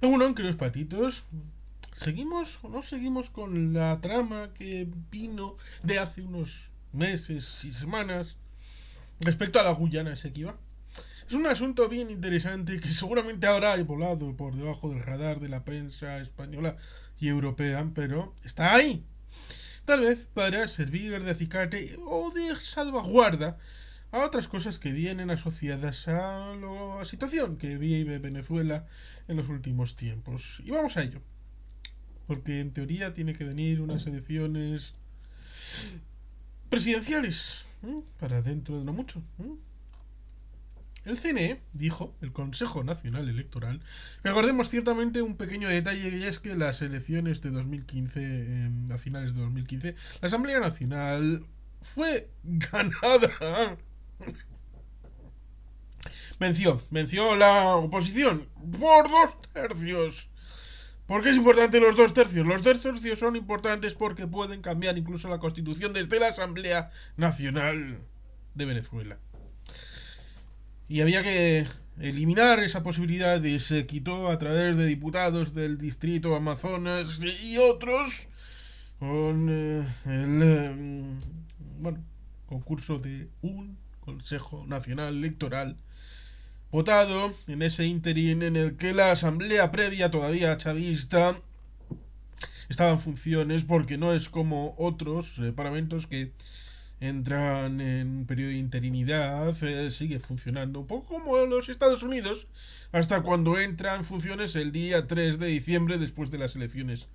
Bueno, queridos patitos, ¿seguimos o no seguimos con la trama que vino de hace unos meses y semanas respecto a la Guyana Esequiba? Es un asunto bien interesante que seguramente habrá volado por debajo del radar de la prensa española y europea, pero está ahí. Tal vez para servir de acicate o de salvaguarda a otras cosas que vienen asociadas a la situación que vive Venezuela en los últimos tiempos. Y vamos a ello, porque en teoría tiene que venir unas elecciones presidenciales, para dentro de no mucho. El CNE dijo, el Consejo Nacional Electoral, recordemos ciertamente un pequeño detalle, y es que las elecciones de 2015, a finales de 2015, la Asamblea Nacional fue ganada. Venció la oposición por 2 tercios. ¿Por qué es importante los 2 tercios? Los 2 tercios son importantes porque pueden cambiar incluso la constitución desde la Asamblea Nacional de Venezuela. Y había que eliminar esa posibilidad y se quitó a través de diputados del distrito Amazonas y otros con bueno, concurso de un Consejo Nacional Electoral votado en ese interín en el que la asamblea previa todavía chavista estaba en funciones, porque no es como otros parlamentos que entran en un periodo de interinidad. Sigue funcionando un poco como los Estados Unidos hasta cuando entra en funciones el día 3 de diciembre después de las elecciones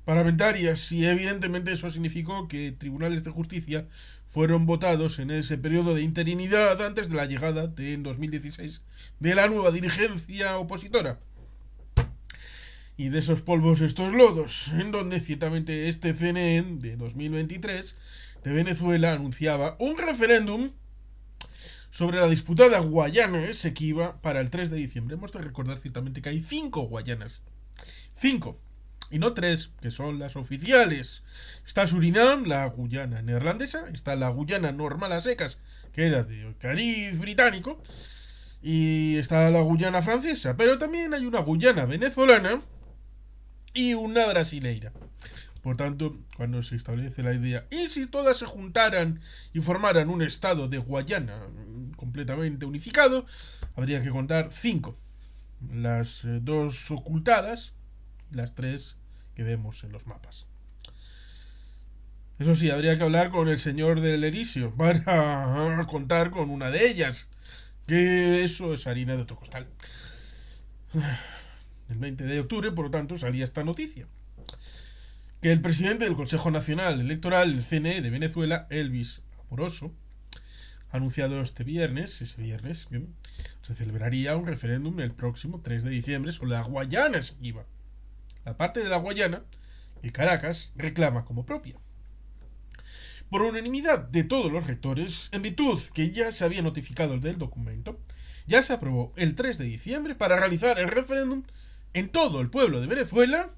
parlamentarias, y evidentemente eso significó que tribunales de justicia fueron votados en ese periodo de interinidad antes de la llegada en 2016 de la nueva dirigencia opositora. Y de esos polvos estos lodos, en donde ciertamente este CNE de 2023 de Venezuela anunciaba un referéndum sobre la disputada Guayana Esequiba para el 3 de diciembre. Hemos de recordar ciertamente que hay 5 Guayanas. 5. Y no 3, que son las oficiales. Está Surinam, la Guyana neerlandesa. Está la Guyana normal a secas, que era de cariz británico. Y está la Guyana francesa. Pero también hay una Guyana venezolana y una brasileira. Por tanto, cuando se establece la idea, ¿y si todas se juntaran y formaran un estado de Guayana completamente unificado? Habría que contar 5. Las dos ocultadas y las 3 que vemos en los mapas. Eso sí, habría que hablar con el señor del Erisio para contar con una de ellas. Que eso es harina de otro costal. El 20 de octubre, por lo tanto, salía esta noticia. Que el presidente del Consejo Nacional Electoral, el CNE de Venezuela, Elvis Amoroso, ha anunciado ese viernes, que se celebraría un referéndum el próximo 3 de diciembre sobre la Guayana Esequiba, la parte de la Guayana que Caracas reclama como propia. Por unanimidad de todos los rectores, en virtud que ya se había notificado del documento, ya se aprobó el 3 de diciembre para realizar el referéndum en todo el pueblo de Venezuela,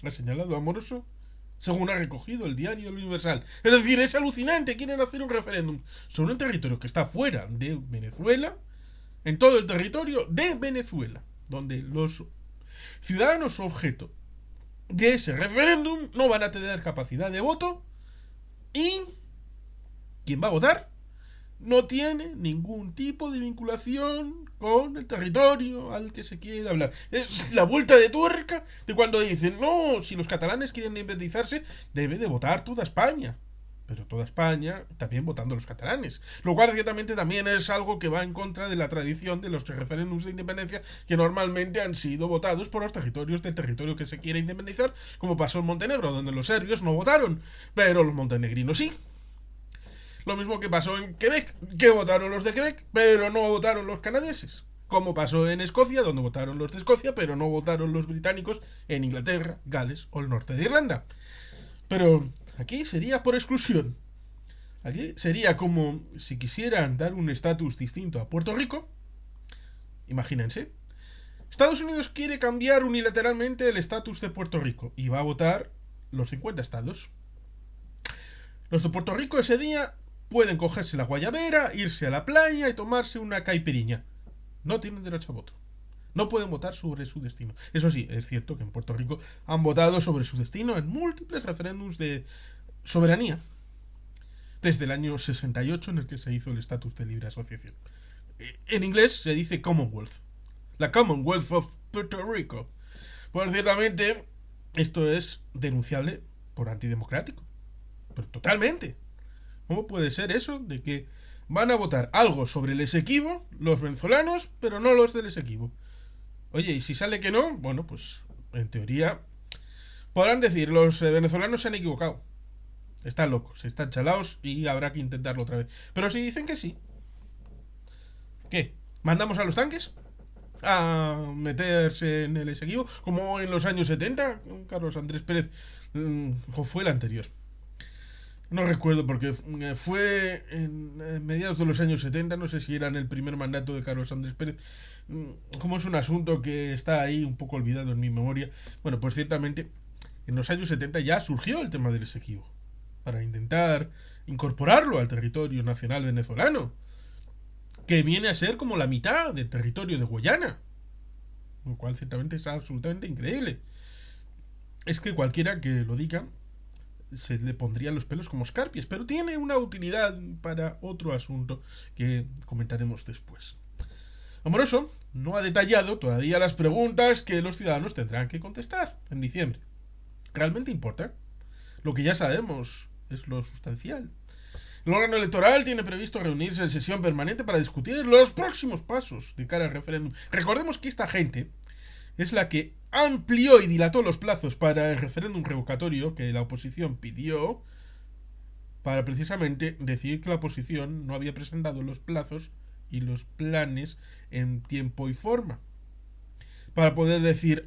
ha señalado Amoroso, según ha recogido el diario Universal. Es decir, es alucinante, quieren hacer un referéndum sobre un territorio que está fuera de Venezuela, en todo el territorio de Venezuela, donde los ciudadanos objeto de ese referéndum no van a tener capacidad de voto, y quien va a votar no tiene ningún tipo de vinculación con el territorio al que se quiere hablar. Es la vuelta de tuerca de cuando dicen, no, si los catalanes quieren independizarse, debe de votar toda España. Pero toda España también votando los catalanes. Lo cual ciertamente también es algo que va en contra de la tradición de los referéndums de independencia, que normalmente han sido votados por los territorios del territorio que se quiere independizar, como pasó en Montenegro, donde los serbios no votaron, pero los montenegrinos sí. Lo mismo que pasó en Quebec, que votaron los de Quebec, pero no votaron los canadienses. Como pasó en Escocia, donde votaron los de Escocia, pero no votaron los británicos en Inglaterra, Gales o el norte de Irlanda. Pero aquí sería por exclusión. Aquí sería como si quisieran dar un estatus distinto a Puerto Rico. Imagínense. Estados Unidos quiere cambiar unilateralmente el estatus de Puerto Rico y va a votar los 50 estados. Los de Puerto Rico ese día pueden cogerse la guayabera, irse a la playa y tomarse una caipiriña. No tienen derecho a voto. No pueden votar sobre su destino. Eso sí, es cierto que en Puerto Rico han votado sobre su destino en múltiples referéndums de soberanía, desde el año 68 en el que se hizo el estatus de libre asociación. En inglés se dice Commonwealth, la Commonwealth of Puerto Rico. Pues ciertamente esto es denunciable por antidemocrático, pero totalmente. ¿Cómo puede ser eso de que van a votar algo sobre el Esequibo los venezolanos, pero no los del Esequibo? Oye, y si sale que no, bueno, pues en teoría podrán decir los venezolanos se han equivocado. Están locos, están chalaos y habrá que intentarlo otra vez. Pero si dicen que sí, ¿qué? ¿Mandamos a los tanques a meterse en el Esequibo? Como en los años 70, Carlos Andrés Pérez, o fue el anterior. No recuerdo porque fue en mediados de los años 70, no sé si era en el primer mandato de Carlos Andrés Pérez. Como es un asunto que está ahí un poco olvidado en mi memoria, bueno, pues ciertamente en los años 70 ya surgió el tema del Esequibo para intentar incorporarlo al territorio nacional venezolano, que viene a ser como la mitad del territorio de Guyana, lo cual ciertamente es absolutamente increíble. Es que cualquiera que lo diga se le pondrían los pelos como escarpias, pero tiene una utilidad para otro asunto que comentaremos después. Amoroso no ha detallado todavía las preguntas que los ciudadanos tendrán que contestar en diciembre. ¿Realmente importa? Lo que ya sabemos es lo sustancial. El órgano electoral tiene previsto reunirse en sesión permanente para discutir los próximos pasos de cara al referéndum. Recordemos que esta gente es la que amplió y dilató los plazos para el referéndum revocatorio que la oposición pidió, para precisamente decir que la oposición no había presentado los plazos y los planes en tiempo y forma. Para poder decir,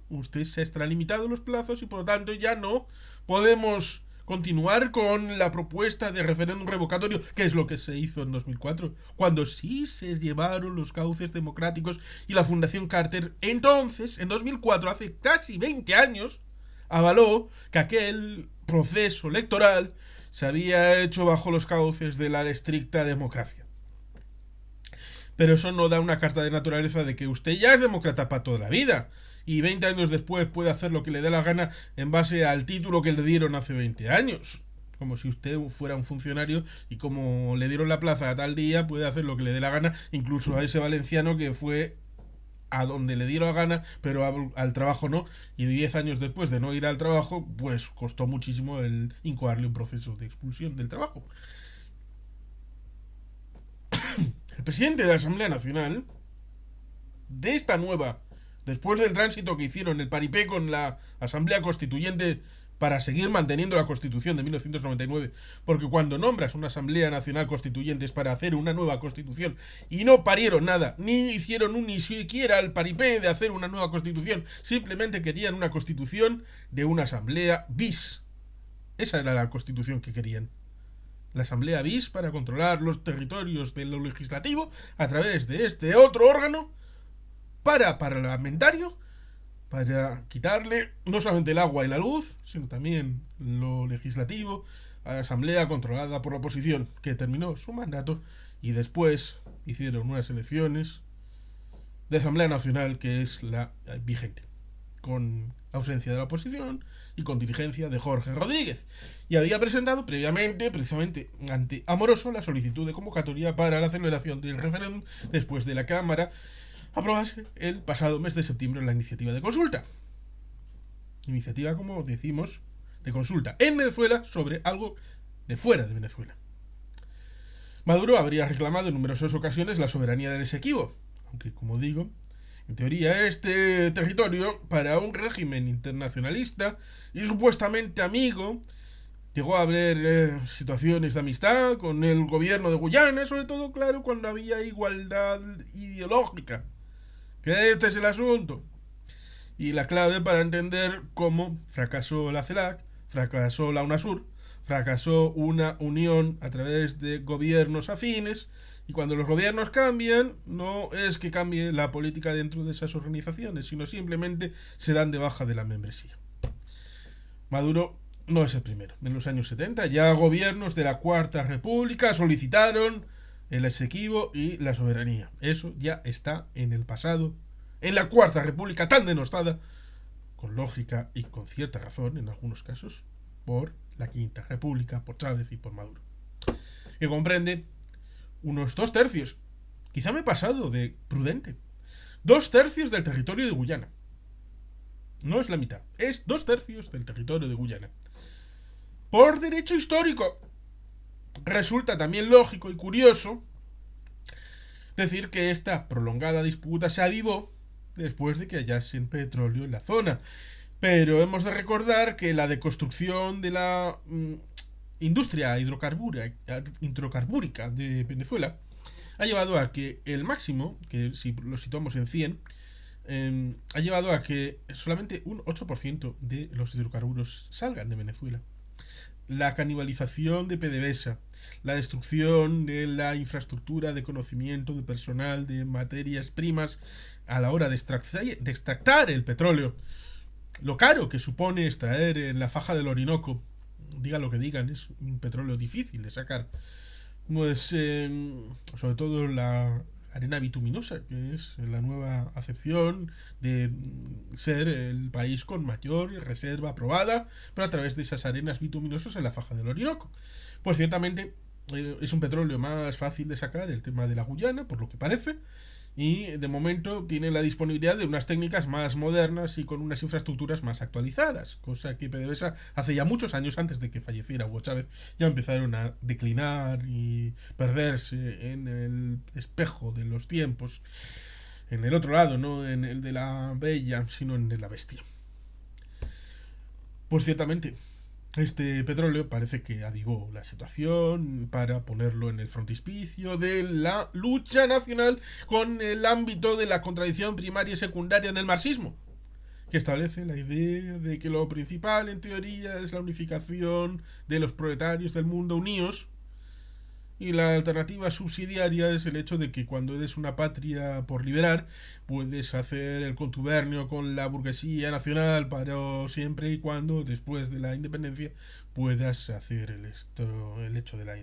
usted se ha extralimitado los plazos y por lo tanto ya no podemos continuar con la propuesta de referéndum revocatorio, que es lo que se hizo en 2004, cuando sí se llevaron los cauces democráticos y la Fundación Carter, entonces, en 2004, hace casi 20 años, avaló que aquel proceso electoral se había hecho bajo los cauces de la estricta democracia. Pero eso no da una carta de naturaleza de que usted ya es demócrata para toda la vida y 20 años después puede hacer lo que le dé la gana en base al título que le dieron hace 20 años. Como si usted fuera un funcionario y como le dieron la plaza a tal día, puede hacer lo que le dé la gana, incluso a ese valenciano que fue a donde le dieron la gana, pero al trabajo no, y 10 años después de no ir al trabajo, pues costó muchísimo el incoarle un proceso de expulsión del trabajo. El presidente de la Asamblea Nacional, de esta nueva, después del tránsito que hicieron el paripé con la Asamblea Constituyente para seguir manteniendo la Constitución de 1999, porque cuando nombras una Asamblea Nacional Constituyente es para hacer una nueva Constitución y no parieron nada, ni hicieron ni siquiera el paripé de hacer una nueva Constitución, simplemente querían una Constitución de una Asamblea bis. Esa era la Constitución que querían. La Asamblea bis para controlar los territorios de lo legislativo a través de este otro órgano parlamentario para quitarle no solamente el agua y la luz, sino también lo legislativo a la Asamblea controlada por la oposición, que terminó su mandato y después hicieron unas elecciones de Asamblea Nacional que es la vigente, con ausencia de la oposición y con dirigencia de Jorge Rodríguez. Y había presentado previamente, precisamente ante Amoroso, la solicitud de convocatoria para la celebración del referéndum después de la Cámara aprobase el pasado mes de septiembre la iniciativa de consulta. Iniciativa, como decimos, de consulta en Venezuela sobre algo de fuera de Venezuela. Maduro habría reclamado en numerosas ocasiones la soberanía del Esequibo, aunque, como digo, en teoría este territorio, para un régimen internacionalista y supuestamente amigo, llegó a haber situaciones de amistad con el gobierno de Guyana, sobre todo, claro, cuando había igualdad ideológica. Que este es el asunto. Y la clave para entender cómo fracasó la CELAC, fracasó la UNASUR, fracasó una unión a través de gobiernos afines. Y cuando los gobiernos cambian, no es que cambie la política dentro de esas organizaciones, sino simplemente se dan de baja de la membresía. Maduro no es el primero. En los años 70 ya gobiernos de la Cuarta República solicitaron el Esequibo y la soberanía. Eso ya está en el pasado en la Cuarta República tan denostada, con lógica y con cierta razón en algunos casos, por la Quinta República, por Chávez y por Maduro, que comprende unos 2/3, quizá me he pasado de prudente, 2/3 del territorio de Guyana. No es la mitad, es 2/3 del territorio de Guyana. Por derecho histórico, resulta también lógico y curioso decir que esta prolongada disputa se avivó después de que hallasen petróleo en la zona. Pero hemos de recordar que la deconstrucción de la industria hidrocarbúrica de Venezuela ha llevado a que el máximo, que si lo situamos en 100, ha llevado a que solamente un 8% de los hidrocarburos salgan de Venezuela. La canibalización de PDVSA, la destrucción de la infraestructura de conocimiento, de personal, de materias primas a la hora de extractar el petróleo, lo caro que supone extraer en la faja del Orinoco, digan lo que digan, es un petróleo difícil de sacar, pues sobre todo la arena bituminosa, que es la nueva acepción de ser el país con mayor reserva aprobada, pero a través de esas arenas bituminosas en la faja del Orinoco. Pues ciertamente es un petróleo más fácil de sacar el tema de la Guyana, por lo que parece, y de momento tiene la disponibilidad de unas técnicas más modernas y con unas infraestructuras más actualizadas, cosa que PDVSA hace ya muchos años, antes de que falleciera Hugo Chávez, ya empezaron a declinar y perderse en el espejo de los tiempos, en el otro lado, no en el de la bella, sino en el de la bestia. Pues ciertamente, este petróleo parece que avivó la situación para ponerlo en el frontispicio de la lucha nacional con el ámbito de la contradicción primaria y secundaria en el marxismo, que establece la idea de que lo principal en teoría es la unificación de los proletarios del mundo unidos, y la alternativa subsidiaria es el hecho de que cuando eres una patria por liberar, puedes hacer el contubernio con la burguesía nacional, pero siempre y cuando después de la independencia puedas hacer el hecho de la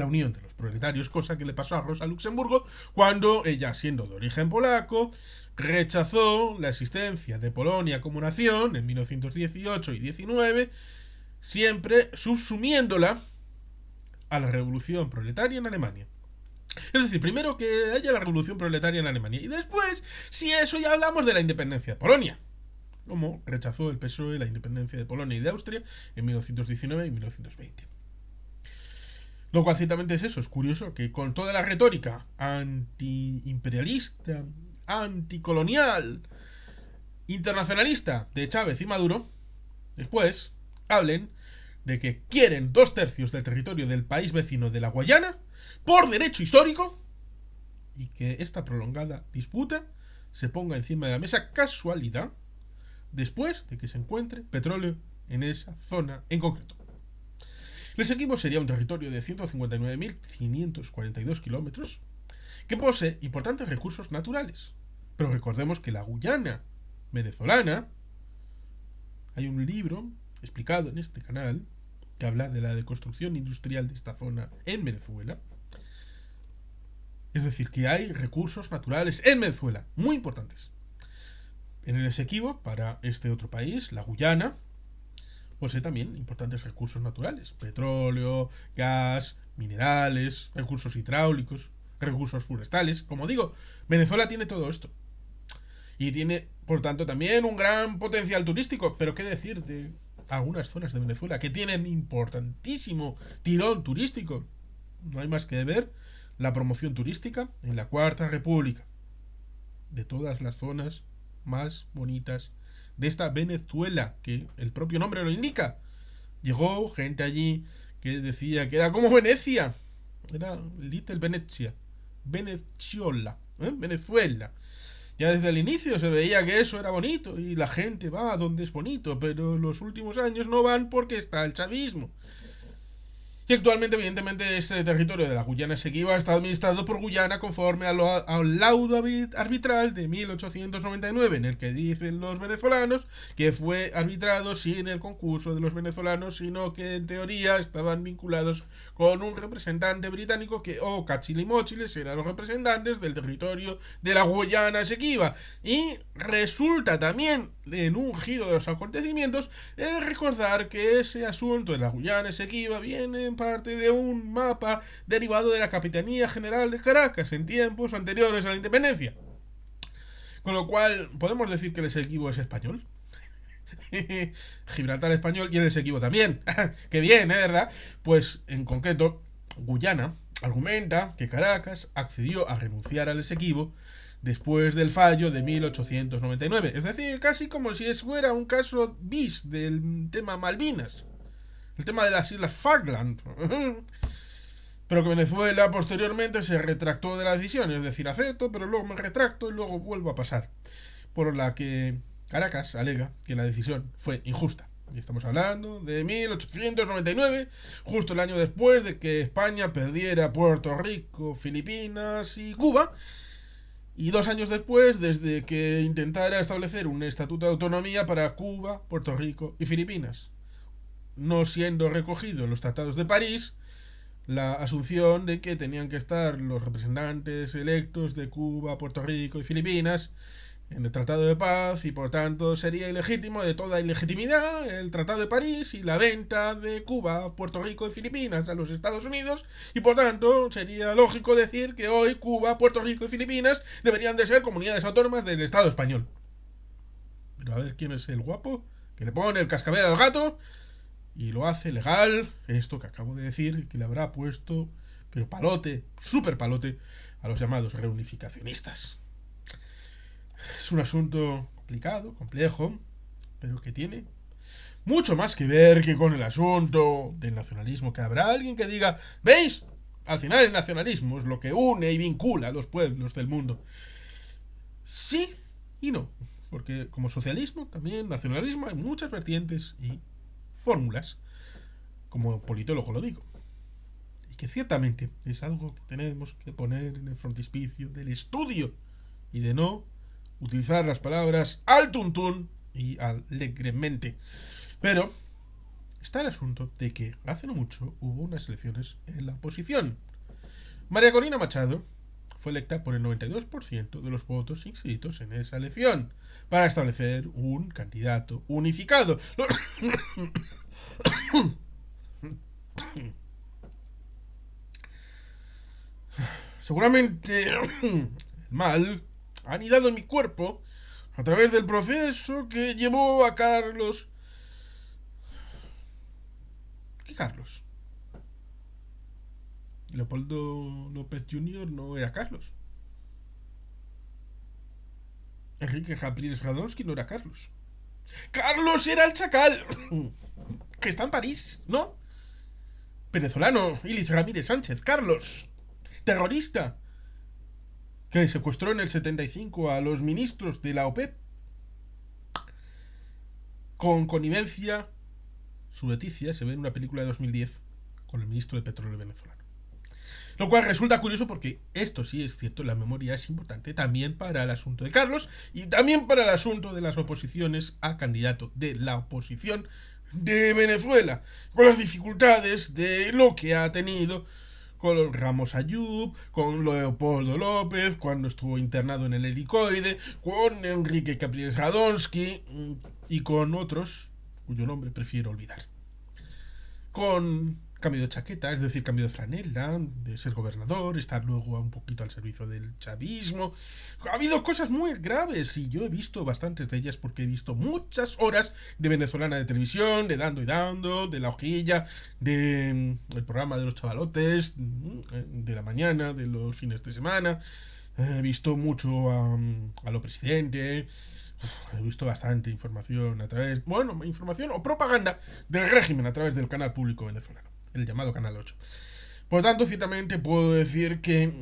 unión de los proletarios, cosa que le pasó a Rosa Luxemburgo cuando ella, siendo de origen polaco, rechazó la existencia de Polonia como nación en 1918 y 19, siempre subsumiéndola a la revolución proletaria en Alemania. Es decir, primero que haya la revolución proletaria en Alemania y después, si eso, ya hablamos de la independencia de Polonia, como rechazó el PSOE la independencia de Polonia y de Austria en 1919 y 1920. Lo cual ciertamente es eso, es curioso que con toda la retórica antiimperialista, anticolonial, internacionalista de Chávez y Maduro, después hablen de que quieren 2/3 del territorio del país vecino de la Guayana por derecho histórico, y que esta prolongada disputa se ponga encima de la mesa casualidad después de que se encuentre petróleo en esa zona en concreto. El Esequibo sería un territorio de 159.542 kilómetros que posee importantes recursos naturales, pero recordemos que la Guyana venezolana, hay un libro explicado en este canal que habla de la deconstrucción industrial de esta zona en Venezuela. Es decir, que hay recursos naturales en Venezuela muy importantes. En el Esequibo, para este otro país, la Guyana, posee también importantes recursos naturales: petróleo, gas, minerales, recursos hidráulicos, recursos forestales. Como digo, Venezuela tiene todo esto. Y tiene, por tanto, también un gran potencial turístico. Pero qué decir de algunas zonas de Venezuela que tienen importantísimo tirón turístico. No hay más que ver la promoción turística en la Cuarta República, de todas las zonas más bonitas de esta Venezuela, que el propio nombre lo indica. Llegó gente allí que decía que era como Venecia, era Little Venecia, Veneziola, Venezuela. Ya desde el inicio se veía que eso era bonito y la gente va a donde es bonito, pero los últimos años no van porque está el chavismo. que actualmente, evidentemente, este territorio de la Guyana Esequiba está administrado por Guyana conforme al laudo arbitral de 1899, en el que dicen los venezolanos que fue arbitrado sin el concurso de los venezolanos, sino que en teoría estaban vinculados con un representante británico que, o cachilimochiles, eran los representantes del territorio de la Guyana Esequiba. Y resulta también, en un giro de los acontecimientos, recordar que ese asunto de la Guyana Esequiba viene en parte de un mapa derivado de la Capitanía General de Caracas en tiempos anteriores a la independencia. Con lo cual, podemos decir que el Esequibo es español. Gibraltar español y el Esequibo también. Qué bien, ¿verdad? Pues, en concreto, Guyana argumenta que Caracas accedió a renunciar al Esequibo después del fallo de 1899. Es decir, casi como si fuera un caso bis del tema Malvinas. El tema de las Islas Falkland. Pero que Venezuela posteriormente se retractó de la decisión. Es decir, acepto, pero luego me retracto y luego vuelvo a pasar. Por la que Caracas alega que la decisión fue injusta. Y estamos hablando de 1899, justo el año después de que España perdiera Puerto Rico, Filipinas y Cuba. Y 2 años después, desde que intentara establecer un estatuto de autonomía para Cuba, Puerto Rico y Filipinas, no siendo recogido en los tratados de París la asunción de que tenían que estar los representantes electos de Cuba, Puerto Rico y Filipinas en el Tratado de Paz, y por tanto sería ilegítimo, de toda ilegitimidad, el Tratado de París y la venta de Cuba, Puerto Rico y Filipinas a los Estados Unidos, y por tanto sería lógico decir que hoy Cuba, Puerto Rico y Filipinas deberían de ser comunidades autónomas del Estado español. Pero a ver quién es el guapo que le pone el cascabel al gato y lo hace legal, esto que acabo de decir, que le habrá puesto, pero palote, súper palote, a los llamados reunificacionistas. Es un asunto complicado, complejo, pero que tiene mucho más que ver que con el asunto del nacionalismo. Que habrá alguien que diga, ¿veis? Al final el nacionalismo es lo que une y vincula a los pueblos del mundo. Sí y no, porque como socialismo, también nacionalismo, hay muchas vertientes y fórmulas, como politólogo lo digo. Y que ciertamente es algo que tenemos que poner en el frontispicio del estudio y de no utilizar las palabras al tuntún y alegremente. Pero está el asunto de que hace no mucho hubo unas elecciones en la oposición. María Corina Machado fue electa por el 92% de los votos inscritos en esa elección para establecer un candidato unificado. Seguramente el mal ha anidado en mi cuerpo a través del proceso que llevó a Carlos. ¿Qué Carlos? Leopoldo López Jr. no era Carlos. Enrique Capriles Radonsky no era Carlos. ¡Carlos era el chacal! Que está en París, ¿no? Venezolano, Ilis Ramírez Sánchez. Carlos, terrorista, que secuestró en el 75 a los ministros de la OPEP con connivencia subrepticia, se ve en una película de 2010 con el ministro de Petróleo venezolano. Lo cual resulta curioso porque esto sí es cierto, la memoria es importante también para el asunto de Carlos y también para el asunto de las oposiciones a candidato de la oposición de Venezuela, con las dificultades de lo que ha tenido con Ramos Ayub, con Leopoldo López, cuando estuvo internado en el helicoide, con Enrique Capriles Radonsky y con otros cuyo nombre prefiero olvidar. Con cambio de chaqueta, es decir, cambio de franela, de ser gobernador, estar luego un poquito al servicio del chavismo. Ha habido cosas muy graves y yo he visto bastantes de ellas porque he visto muchas horas de venezolana de televisión, de Dando y Dando, de La Hojilla, de el programa de los chavalotes, de la mañana, de los fines de semana. He visto mucho a lo presidente. He visto bastante información a través, bueno, información o propaganda del régimen a través del canal público venezolano, el llamado Canal 8. Por lo tanto, ciertamente puedo decir que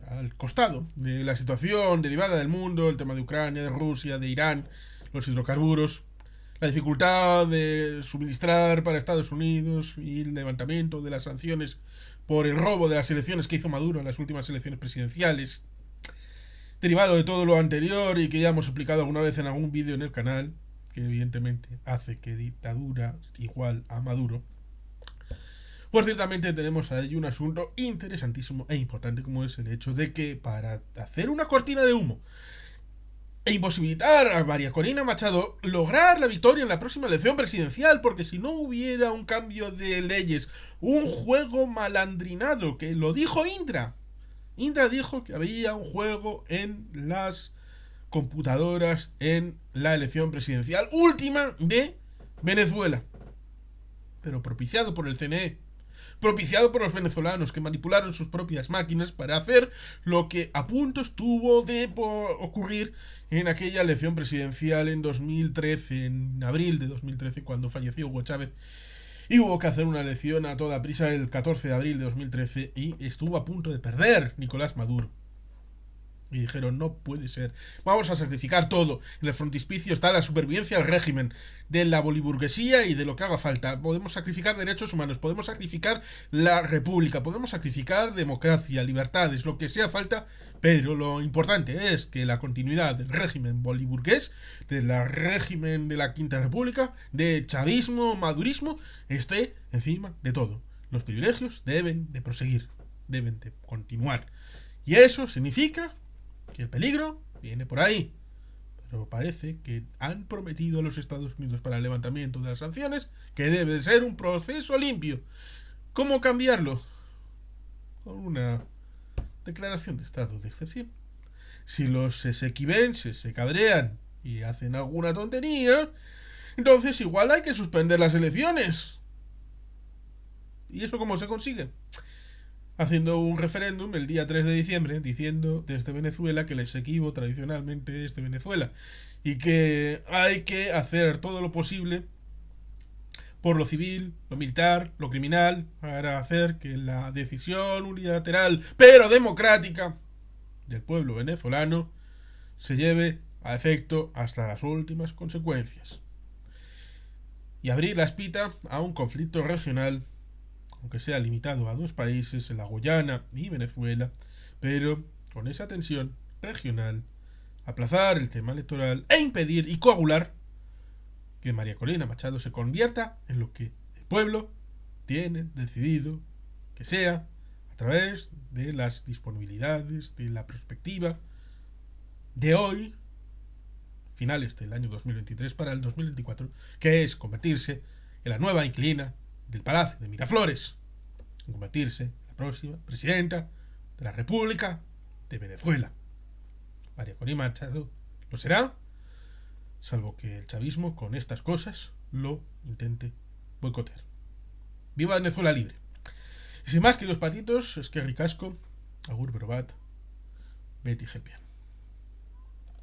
al costado de la situación derivada del mundo, el tema de Ucrania, de Rusia, de Irán, los hidrocarburos, La dificultad de suministrar para Estados Unidos y el levantamiento de las sanciones por el robo de las elecciones que hizo Maduro en las últimas elecciones presidenciales, derivado de todo lo anterior y que ya hemos explicado alguna vez en algún vídeo en el canal, que evidentemente hace que dictadura igual a Maduro, pues ciertamente tenemos ahí un asunto interesantísimo e importante, como es el hecho de que para hacer una cortina de humo e imposibilitar a María Corina Machado lograr la victoria en la próxima elección presidencial, porque si no hubiera un cambio de leyes, un juego malandrinado, que lo dijo Indra dijo que había un juego en las computadoras en la elección presidencial última de Venezuela, pero propiciado por el CNE, propiciado por los venezolanos que manipularon sus propias máquinas para hacer lo que a punto estuvo de ocurrir en aquella elección presidencial en 2013, en abril de 2013, cuando falleció Hugo Chávez. Y hubo que hacer una elección a toda prisa el 14 de abril de 2013 y estuvo a punto de perder Nicolás Maduro. Y dijeron, no puede ser, vamos a sacrificar todo. En el frontispicio está la supervivencia del régimen, de la boliburguesía y de lo que haga falta. Podemos sacrificar derechos humanos, podemos sacrificar la república, podemos sacrificar democracia, libertades, lo que sea falta, pero lo importante es que la continuidad del régimen boliburgués, del régimen de la Quinta República, de chavismo, madurismo, esté encima de todo. Los privilegios deben de proseguir, deben de continuar. Y eso significa que el peligro viene por ahí. Pero parece que han prometido a los Estados Unidos para el levantamiento de las sanciones que debe de ser un proceso limpio. ¿Cómo cambiarlo? Con una declaración de estado de excepción. Si los esequibenses se cabrean y hacen alguna tontería, entonces igual hay que suspender las elecciones. ¿Y eso cómo se consigue? Haciendo un referéndum el día 3 de diciembre diciendo desde Venezuela que el Esequibo tradicionalmente es de Venezuela y que hay que hacer todo lo posible por lo civil, lo militar, lo criminal, para hacer que la decisión unilateral pero democrática del pueblo venezolano se lleve a efecto hasta las últimas consecuencias y abrir la espita a un conflicto regional, aunque sea limitado a dos países, la Guyana y Venezuela, pero con esa tensión regional, aplazar el tema electoral e impedir y coagular que María Corina Machado se convierta en lo que el pueblo tiene decidido que sea a través de las disponibilidades, de la perspectiva de hoy, finales del año 2023 para el 2024, que es convertirse en la nueva inquilina del Palacio de Miraflores, convertirse en la próxima presidenta de la República de Venezuela. María Corina Machado lo será, salvo que el chavismo con estas cosas lo intente boicotear. ¡Viva Venezuela libre! Y sin más, queridos patitos, es que ricasco, agur probat, Betty Gelpian.